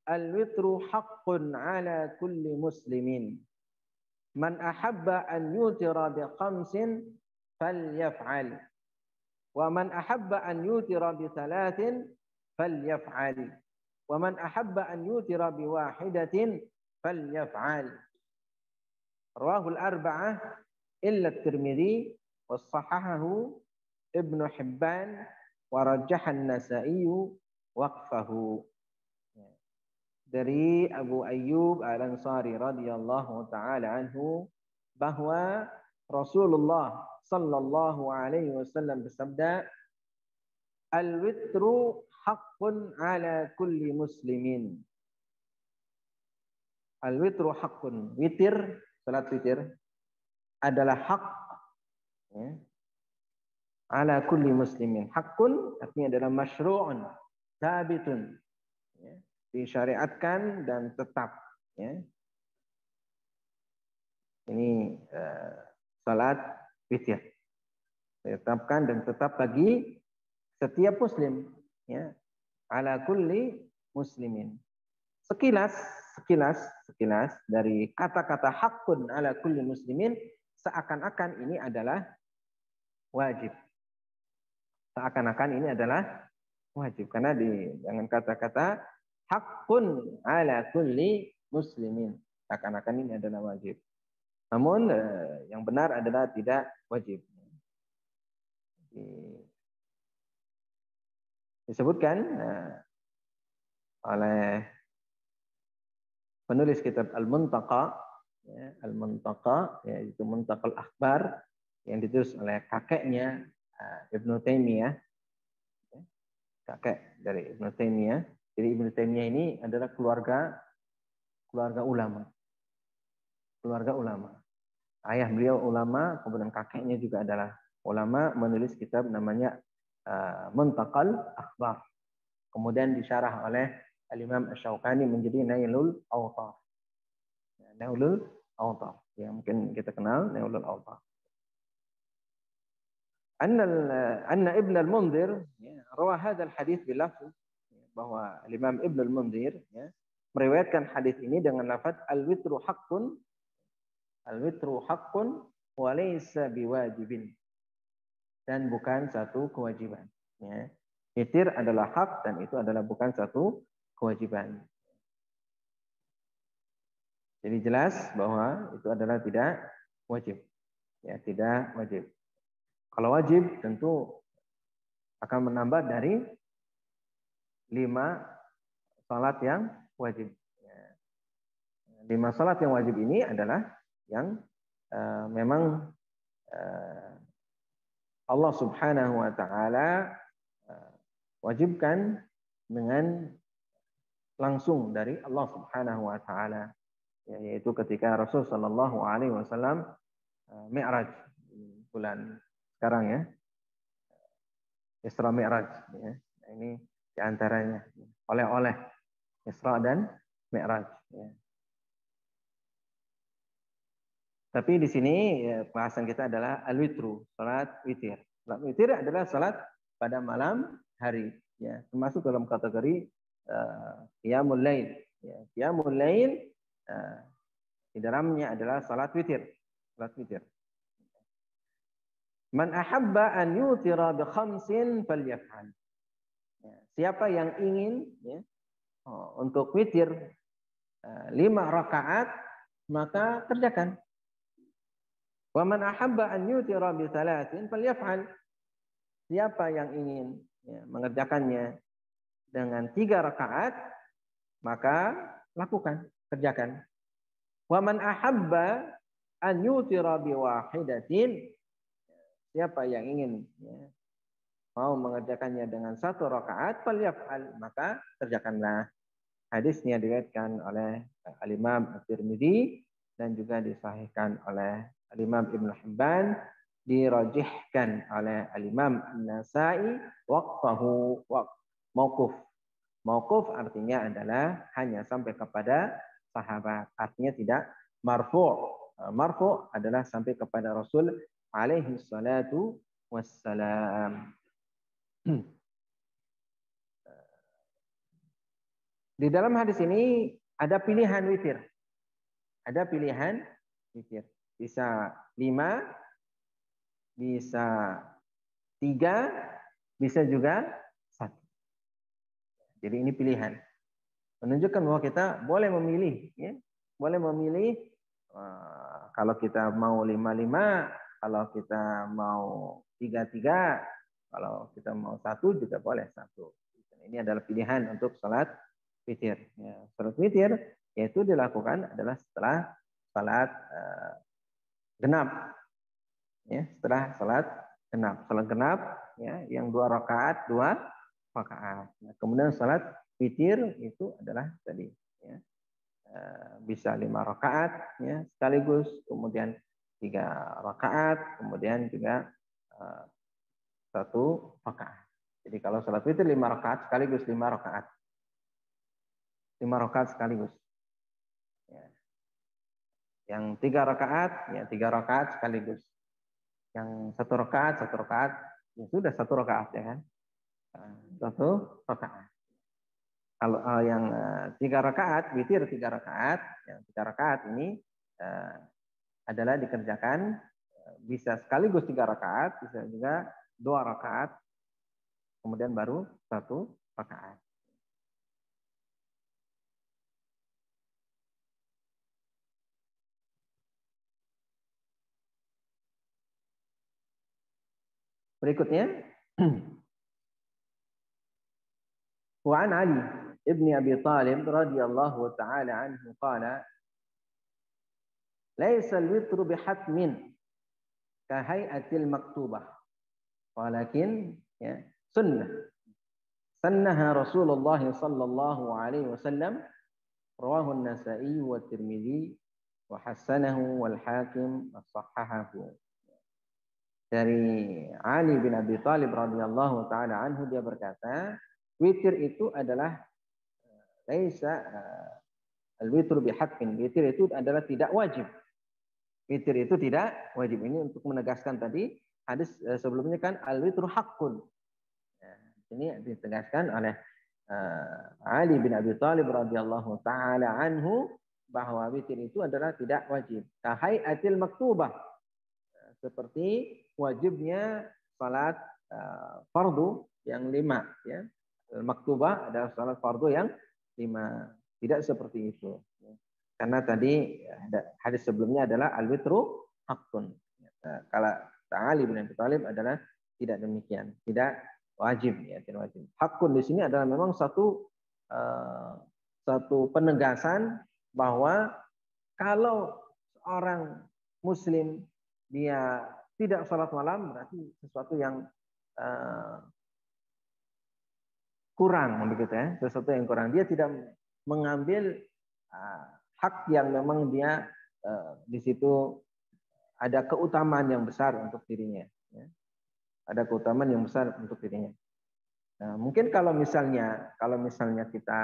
al-witru haqqun ala kulli muslimin. Man ahabba an yutira bi khamsin falyaf'al wa man ahabba an yutira bi thalathin falyaf'al wa man ahabba an yutira bi wahidatin falyaf'al. Rawahul arba'ah illa at-Tirmidzi wa sahahahu Ibnu Hibban wa rajjaha an-Nasa'i waqfahu. Dari Abu Ayyub Al-Ansari radhiyallahu taala anhu bahwa Rasulullah sallallahu alaihi wasallam bersabda, al-witru haqqun ala kulli muslimin. Al-witru haqqun. Witir, salat witir adalah hak, ya, ala kulli muslimin. Haqqun artinya adalah masyru'un, thabitun, ya, disyariatkan dan tetap, ya. Ini salat witir ditetapkan dan tetap bagi setiap muslim, ya, ala kulli muslimin. Sekilas dari kata-kata haqqun ala kulli muslimin, seakan-akan ini adalah wajib. Seakan-akan ini adalah wajib karena dengan kata-kata haqqun ala kulli muslimin, seakan-akan ini adalah wajib. Namun yang benar adalah tidak wajib. Disebutkan oleh penulis kitab Al-Muntaqa, ya, Al-Muntaqa, yaitu Muntaqal Akhbar, yang ditulis oleh kakeknya Ibnu Taimiyah, ya, kakek dari Ibnu Taimiyah. Jadi Ibnu Taimiyah ini adalah keluarga ulama. Keluarga ulama. Ayah beliau ulama, kemudian kakeknya juga adalah ulama, menulis kitab namanya Muntaqal Akhbar. Kemudian disyarah oleh Al-Imam Asy-Syaukani menjadi Nailul Awtar. Nailul Awtar, yang mungkin kita kenal Nailul Awtar. Anna Ibn al-Mundhir, ya, rawa hadzal hadits bilafz, bahwa Imam Ibn al-Mundhir, ya, meriwayatkan hadis ini dengan lafaz al-witru haqqun, al-witru haqqun wa laysa biwajibin, dan bukan satu kewajiban, ya. Witir adalah hak dan itu adalah bukan satu kewajiban. Jadi jelas bahwa itu adalah tidak wajib. Ya, tidak wajib. Kalau wajib tentu akan menambah dari 5 salat yang wajib. 5 salat yang wajib ini adalah yang memang Allah Subhanahu wa taala wajibkan dengan langsung dari Allah Subhanahu wa taala, yaitu ketika Rasul sallallahu alaihi wasallam Mi'raj bulan sekarang, ya, Isra Mi'raj, ya. Nah, ini diantaranya oleh-oleh Isra dan Mi'raj, ya. Tapi di sini, ya, bahasan kita adalah al-witru, salat witir. Salat witir adalah salat pada malam hari, ya, termasuk dalam kategori qiyamul lail, ya. Qiyamul lail di dalamnya adalah salat witir, salat witir. Man ahabba an yutira bi khamsin falyaf'al. Ya, siapa yang ingin, ya, untuk witir 5 rakaat, maka kerjakan. Wa man ahabba an yutira bi thalathin falyaf'al. Siapa yang ingin, ya, mengerjakannya dengan 3 rakaat, maka lakukan, kerjakan. Wa man ahabba an yutira bi wahidatin. Siapa yang ingin, ya, mau mengerjakannya dengan 1 rakaat, falyaf'al, maka kerjakanlah. Hadisnya diriwayatkan oleh Al-Imam At-Tirmidzi dan juga disahihkan oleh Al-Imam Ibnu Hibban, dirajihkan oleh Al-Imam An-Nasa'i waqfahu mauquf. Mauquf artinya adalah hanya sampai kepada sahabat, artinya tidak marfu'. Marfu' adalah sampai kepada Rasul alaihi salatu wassalam. Di dalam hadis ini ada pilihan witir. Ada pilihan witir. Bisa 5, bisa 3, bisa juga 1. Jadi ini pilihan. Menunjukkan bahwa kita boleh memilih, ya. Boleh memilih kalau kita mau 5-5, kalau kita mau 3-3, kalau kita mau 1 juga boleh 1. Ini adalah pilihan untuk salat witir. Ya, salat witir yaitu dilakukan adalah setelah salat genap. Ya, setelah salat genap. Salat genap, ya, yang 2 rakaat, 2 rakaat. Nah, kemudian salat witir itu adalah tadi, ya, bisa 5 rakaat ya sekaligus, kemudian 3 rakaat, kemudian juga 1 rakaat. Jadi kalau sholat witir 5 rakaat sekaligus 5 rakaat. 5 rakaat sekaligus. Ya. Yang 3 rakaat, ya 3 rakaat sekaligus. Yang 1 rakaat, ya sudah 1 rakaat ya kan. 1 rakaat. Kalau yang 3 rakaat, witir 3 rakaat, yang 3 rakaat ini adalah dikerjakan bisa sekaligus 3 rakaat, bisa juga 2 rakaat, kemudian baru 1 rakaat. Berikutnya, wa an Ali ibni Abi Thalib radhiyallahu taala anhu qala laisa al-witru bihatmin ka hay'atil maktubah walakin ya sunnah sannaha Rasulullah sallallahu alaihi wasallam rawahu an-Nasa'i wa Tirmidzi wa hasanahu wal Hakim as-sahahahu. Dari Ali bin Abi Thalib radhiyallahu taala anhu dia berkata, witir itu adalah laisa al-witru bihaqqin. Witir itu adalah tidak wajib. Witir itu tidak wajib. Ini untuk menegaskan tadi hadis sebelumnya kan al-witru haqqun. Ini ditegaskan oleh Ali bin Abi Thalib radhiyallahu taala anhu bahwa witir itu adalah tidak wajib. Kahai'atil maktubah, seperti wajibnya salat fardu yang 5 ya. Maktubah adalah salat fardu yang 5. Tidak seperti itu. Karena tadi hadis sebelumnya adalah al-witru haqqun. Kalau Ali bin Abi Thalib adalah tidak demikian, tidak wajib ya, tidak wajib. Haqqun di sini adalah memang satu penegasan bahwa kalau seorang muslim dia tidak sholat malam berarti sesuatu yang kurang begitu ya, sesuatu yang kurang. Dia tidak mengambil hak yang memang dia di situ ada keutamaan yang besar untuk dirinya. Ya. Ada keutamaan yang besar untuk dirinya. Nah, mungkin kalau misalnya kita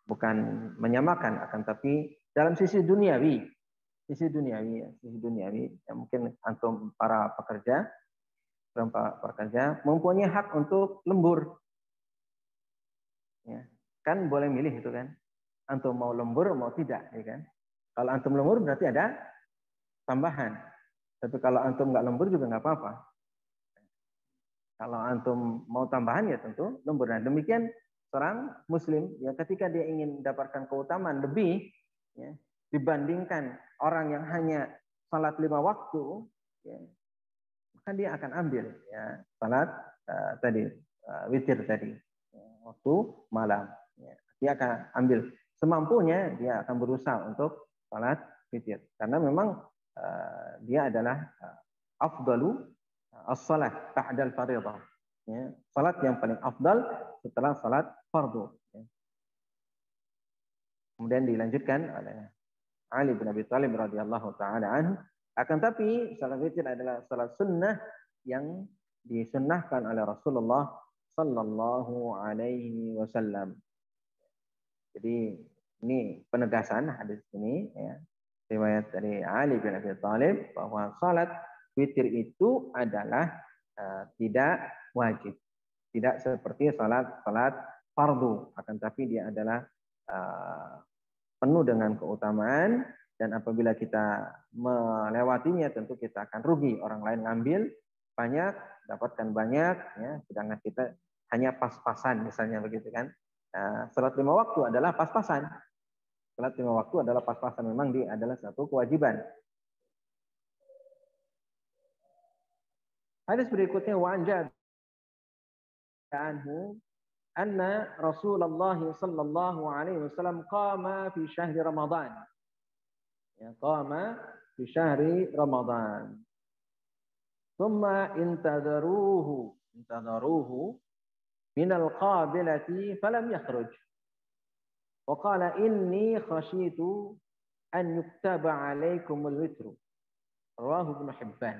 bukan menyamakan, akan tapi dalam sisi duniawi ya, mungkin antum para pekerja mempunyai hak untuk lembur, ya kan boleh milih itu kan, antum mau lembur mau tidak, ya kan. Kalau antum lembur berarti ada tambahan, tapi kalau antum nggak lembur juga nggak apa-apa. Kalau antum mau tambahan ya tentu lembur. Nah demikian seorang muslim ya, ketika dia ingin mendapatkan keutamaan lebih ya, dibandingkan orang yang hanya salat 5 waktu ya, maka dia akan ambil ya salat witir tadi ya, waktu malam ya. Dia akan ambil semampunya, dia akan berusaha untuk salat witir karena memang dia adalah afdalu as-salat ba'dal fardhah ya, salat yang paling afdal setelah salat fardu ya. Kemudian dilanjutkan oleh Ali bin Abi Thalib radhiyallahu taala anhu, akan tapi salat witir adalah salat sunnah yang disunnahkan oleh Rasulullah sallallahu alaihi wasallam. Jadi ini penegasan hadis ini ya, riwayat dari Ali bin Abi Thalib bahwa salat witir itu adalah tidak wajib, tidak seperti salat fardu, akan tapi dia adalah penuh dengan keutamaan, dan apabila kita melewatinya tentu kita akan rugi. Orang lain ngambil banyak, dapatkan banyak, ya, sedangkan kita hanya pas-pasan misalnya begitu kan. Salat 5 waktu adalah pas-pasan. Salat 5 waktu adalah pas-pasan, memang dia adalah satu kewajiban. Hadis berikutnya wa anhu anna Rasulullah sallallahu alaihi wasallam qama fi syahri Ramadan. Ya, qama fi syahri Ramadan. Thumma intadaruhu minal qabilati falam yakhruj. Wa qala inni khashitu an yuktaba alaikumul witru. Rawahu Ibnu Hibban.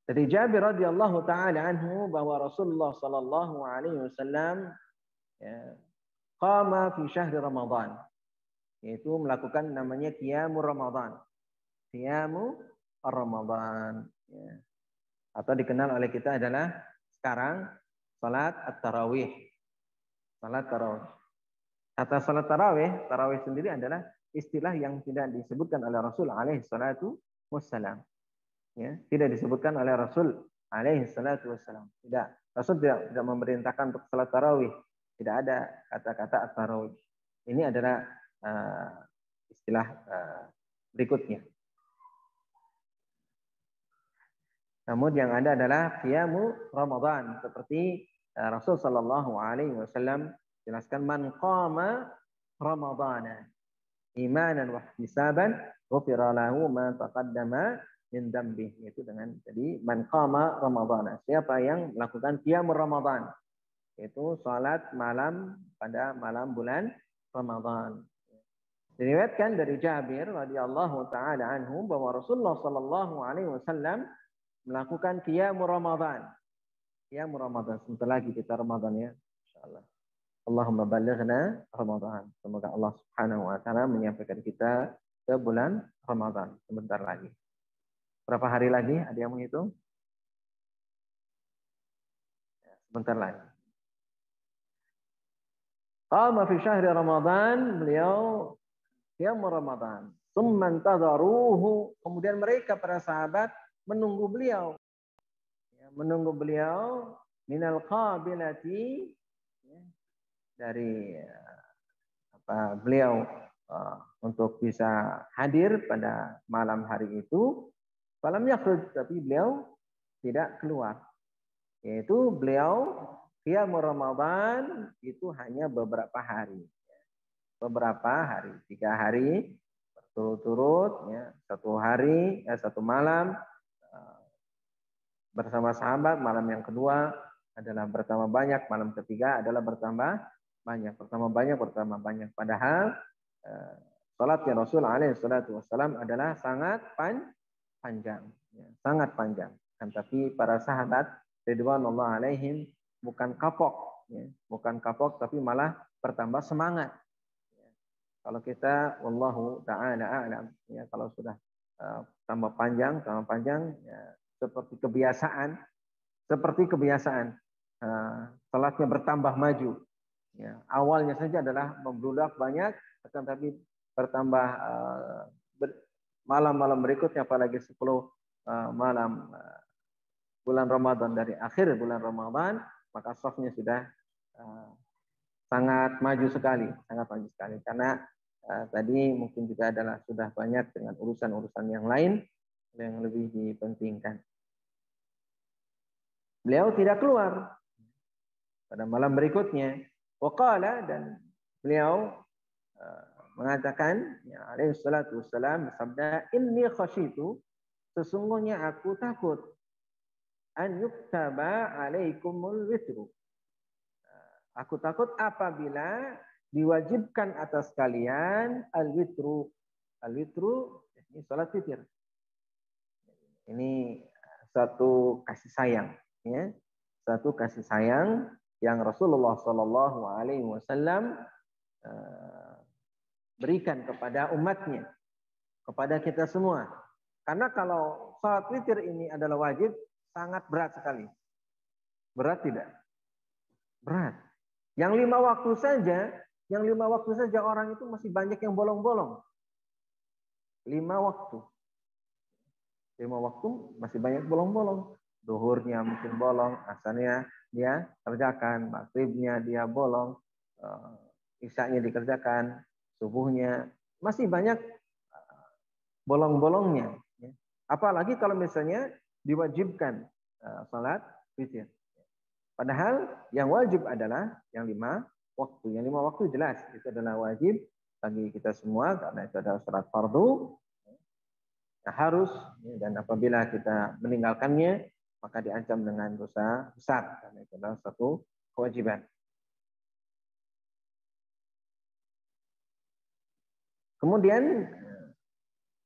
Dari Jabir radhiyallahu taala anhu bahwa Rasulullah sallallahu alaihi wasallam qama fi syahri Ramadan, yaitu melakukan namanya qiyamul Ramadan. Qiyamul Ramadan, ya. Atau dikenal oleh kita adalah sekarang salat at-tarawih. Salat tarawih. Kata salat tarawih, tarawih sendiri adalah istilah yang tidak disebutkan oleh Rasul alaihi salatu wassalam. Ya, tidak disebutkan oleh Rasul alaihi salatu wassalam. Tidak. Rasul tidak memerintahkan untuk salat tarawih. Tidak ada kata-kata at-tarawih. Ini adalah istilah berikutnya. Namun yang ada adalah qiyamu Ramadan, seperti Rasul sallallahu alaihi wasallam jelaskan, man qama ramadana imanan wa ihtisaban ghufira lahu ma taqaddama min dzambi. Itu dengan jadi man qama ramadana, siapa yang melakukan qiyamul Ramadan, yaitu salat malam pada malam bulan Ramadan. Diriwayatkan dari Jabir radhiyallahu taala anhu bahwa Rasulullah sallallahu alaihi wasallam melakukan qiyamul Ramadan. Qiyamul Ramadan, sebentar lagi kita Ramadan ya, insyaallah. Allahumma balighna Ramadan. Semoga Allah Subhanahu wa taala menyampaikan kita ke bulan Ramadan sebentar lagi. Berapa hari lagi? Ada yang menghitung? Sebentar lagi. Qama fi syahri Ramadan, beliau qiyamul Ramadan. Tsumma intadharuhu, kemudian mereka para sahabat menunggu beliau, menunggu beliau minal qabilati, dari beliau untuk bisa hadir pada malam hari itu. Falam yakhruj, tapi beliau tidak keluar, yaitu beliau qiyamul Ramadan itu hanya beberapa hari, 3 hari berturut-turut, ya, 1 hari, 1 malam bersama sahabat, malam yang kedua adalah bertambah banyak, malam ketiga adalah bertambah banyak. Padahal salatnya Rasul alaihi salatu wassalam adalah sangat panjang, ya, sangat panjang. Dan tapi para sahabat ridwanullah alaihim bukan kapok, ya, tapi malah bertambah semangat. Ya. Kalau kita wallahu taala a'lam, ya, kalau sudah tambah panjang, ya, seperti kebiasaan, salatnya bertambah maju. Ya, awalnya saja adalah membludak banyak, akan tapi bertambah malam-malam berikutnya, apalagi 10 malam bulan Ramadan, dari akhir bulan Ramadan, maka safnya sudah sangat maju sekali, karena tadi mungkin juga adalah sudah banyak dengan urusan-urusan yang lain yang lebih dipentingkan. Beliau tidak keluar pada malam berikutnya. Waqala, dan beliau mengatakan, ya, alaihi salatu wassalam, sabda, inni khasyitu, sesungguhnya aku takut, an yuktaba alaikumul witru, aku takut apabila diwajibkan atas kalian al-witru. Al-witru ini salat witir. Ini satu kasih sayang, ya, satu kasih sayang yang Rasulullah Shallallahu Alaihi Wasallam berikan kepada umatnya, kepada kita semua. Karena kalau salat witir ini adalah wajib, sangat berat sekali. Berat tidak? Berat. Yang 5 waktu saja orang itu masih banyak yang bolong-bolong. 5 waktu. 5 waktu masih banyak bolong-bolong. Duhurnya mungkin bolong, asarnya dia kerjakan, maghribnya dia bolong, isyanya dikerjakan, subuhnya masih banyak bolong-bolongnya. Apalagi kalau misalnya diwajibkan salat witir. Padahal yang wajib adalah yang 5 waktu. Yang 5 waktu jelas itu adalah wajib bagi kita semua karena itu adalah salat fardu. Harus, dan apabila kita meninggalkannya maka diancam dengan dosa besar karena itu adalah satu kewajiban. Kemudian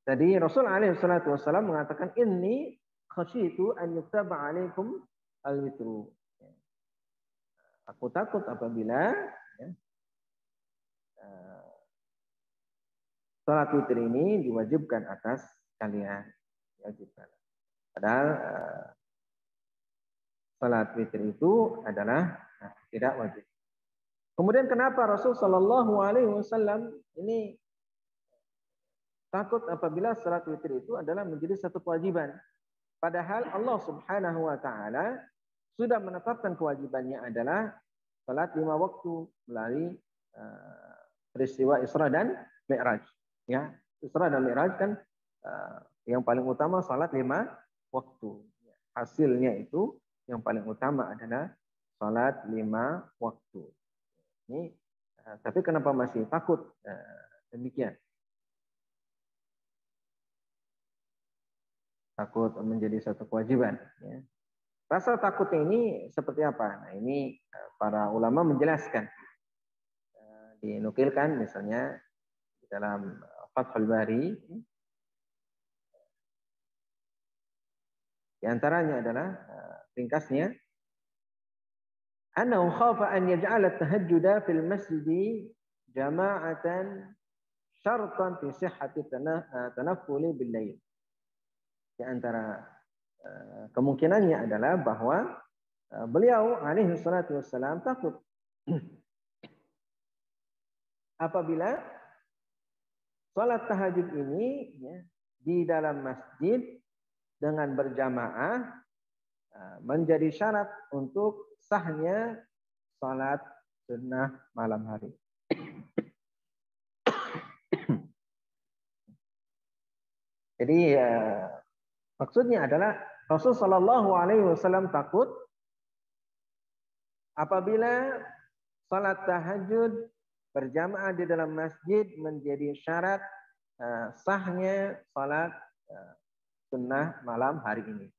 tadi Rasul alaihi salatu wasallam mengatakan inni khasyitu an yuktaba alaikum al-witru. Aku takut apabila salat witir ini diwajibkan atas kalian. Diwajibkan. Padahal salat witir itu adalah tidak wajib. Kemudian kenapa Rasul Shallallahu Alaihi Wasallam ini takut apabila salat witir itu adalah menjadi satu kewajiban. Padahal Allah Subhanahu Wa Taala sudah menetapkan kewajibannya adalah salat 5 waktu melalui peristiwa Isra dan Mi'raj. Ya, Isra dan Mi'raj kan yang paling utama salat 5 waktu. Hasilnya itu yang paling utama adalah salat 5 waktu. Ini, tapi kenapa masih takut demikian? Takut menjadi satu kewajiban. Ya. Rasa takutnya ini seperti apa? Nah, ini para ulama menjelaskan. Dinukilkan misalnya di dalam Fathul Bari. Di antaranya adalah ringkasnya annahu khafa an yaj'ala at-tahajjuda fil masjid jama'atan syartan fi sihhati tanaffuli bil lail. Di antara kemungkinannya adalah bahwa beliau alaihi salatu wassalam takut apabila salat tahajud ini di dalam masjid dengan berjamaah menjadi syarat untuk sahnya salat sunnah malam hari. Jadi maksudnya adalah Rasul Shallallahu Alaihi Wasallam takut apabila salat tahajud berjamaah di dalam masjid menjadi syarat sahnya salat sunnah malam hari ini.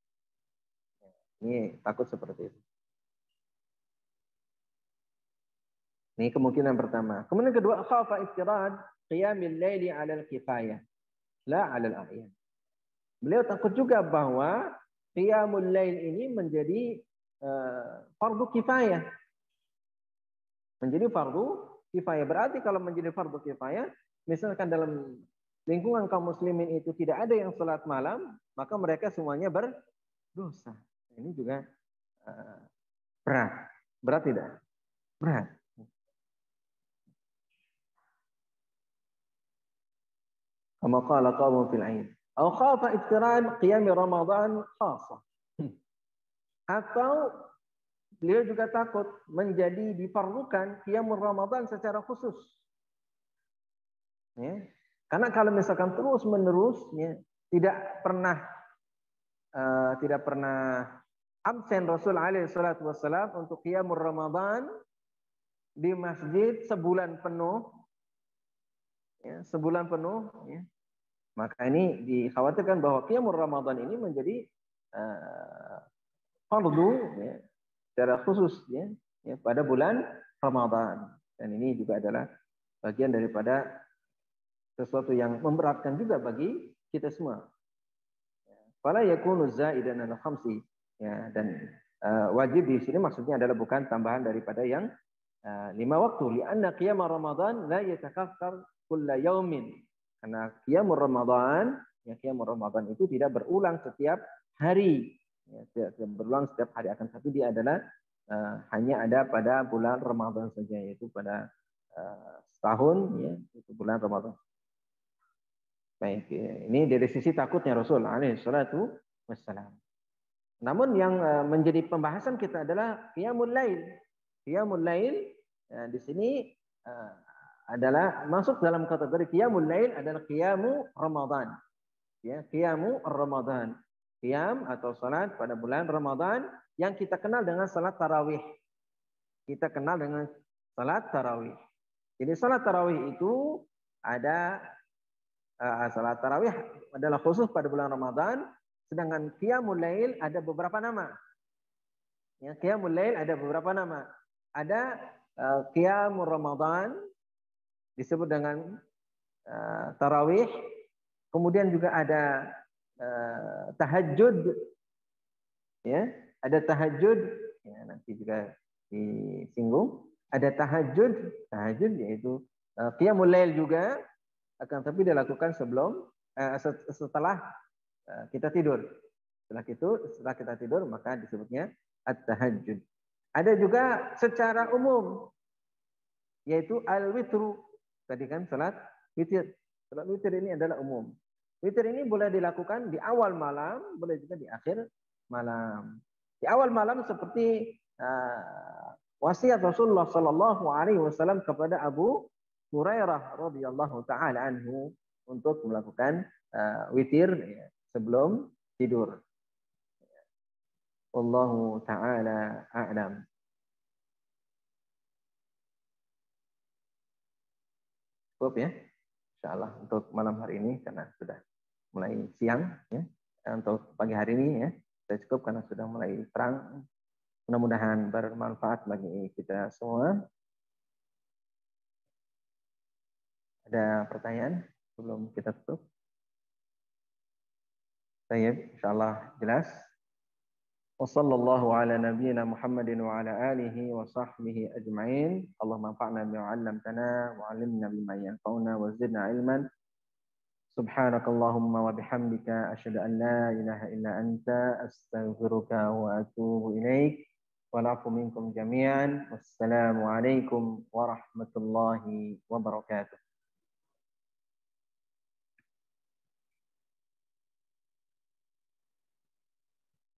Ini takut seperti itu. Ini kemungkinan pertama. Kemudian kedua, khafa iftirad qiyamil laili 'ala al-kifayah, la 'ala al-a'yan. Beliau takut juga bahwa qiyamul lail ini menjadi fardu kifayah. Menjadi fardu kifayah. Berarti kalau menjadi fardu kifayah, misalkan dalam lingkungan kaum muslimin itu tidak ada yang salat malam, maka mereka semuanya berdosa. Ini juga berat. Berat tidak? Berat. Kama qala qaumun fil 'ain. Aw khafa iftirad qiyam Ramadan khassah. Atau beliau juga takut menjadi diperlukan qiyam Ramadan secara khusus. Ya. Karena kalau misalkan terus-menerus ya, tidak pernah absen Rasul alaihi salatu wassalam untuk qiyamul Ramadan di masjid sebulan penuh. Ya, sebulan penuh ya. Maka ini dikhawatirkan bahwa qiyamul Ramadan ini menjadi fardu ya, secara khusus ya, pada bulan Ramadan. Dan ini juga adalah bagian daripada sesuatu yang memberatkan juga bagi kita semua. Fala yakunu zaidan ala khamsi. Ya, dan wajib di sini maksudnya adalah bukan tambahan daripada yang 5 waktu. Lianna qiyam Ramadan la yatakaffar kulla yaumin. Karena qiyamul Ramadan, ya qiyamul Ramadan itu tidak berulang setiap hari. Ya, tidak berulang setiap hari, akan tapi dia adalah hanya ada pada bulan Ramadan saja, yaitu pada setahun ya, itu bulan Ramadan. Baik, ini dari sisi takutnya Rasul alaihi salatu wassalam. Namun yang menjadi pembahasan kita adalah qiyamul lail. Qiyamul lail di sini adalah masuk dalam kategori qiyamul lail adalah qiyamu Ramadan. Ya, qiyamu Ramadan. Qiyam atau salat pada bulan Ramadan yang kita kenal dengan salat tarawih. Kita kenal dengan salat tarawih. Jadi salat tarawih itu ada salat tarawih adalah khusus pada bulan Ramadan Sedangkan qiyamul lail ada beberapa nama. Ya, qiyamul lail ada beberapa nama. Ada qiyamul Ramadan disebut dengan tarawih. Kemudian juga ada tahajud, ya, ada tahajud, ya, nanti juga disinggung. Ada tahajud yaitu qiyamul lail juga, akan tapi dilakukan sebelum setelah kita tidur. Setelah kita tidur maka disebutnya at-tahajud. Ada juga secara umum yaitu al-witru. Tadi kan salat witir. Salat witir ini adalah umum. Witir ini boleh dilakukan di awal malam, boleh juga di akhir malam. Di awal malam seperti wasiat Rasulullah Sallallahu Alaihi Wasallam kepada Abu Hurairah radhiyallahu taala anhu untuk melakukan witir ya, sebelum tidur. Wallahu taala a'lam. Cukup ya, insyaallah untuk malam hari ini karena sudah mulai siang ya. Untuk pagi hari ini ya, sudah cukup karena sudah mulai terang. Mudah-mudahan bermanfaat bagi kita semua. Ada pertanyaan sebelum kita tutup? Baik, insyaallah jelas. Wassallallahu ala nabiyyina Muhammadin wa ala alihi wa sahbihi ajma'in. Allahumma anfa'na bima 'allamtana wa 'allimna bima yanfa'una wa zidna ilman. Subhanakallahumma wa bihamdika asyhadu an la ilaha illa anta astaghfiruka wa atubu ilaik. Wa la'afu minkum jami'an. Wassalamu alaikum warahmatullahi wabarakatuh.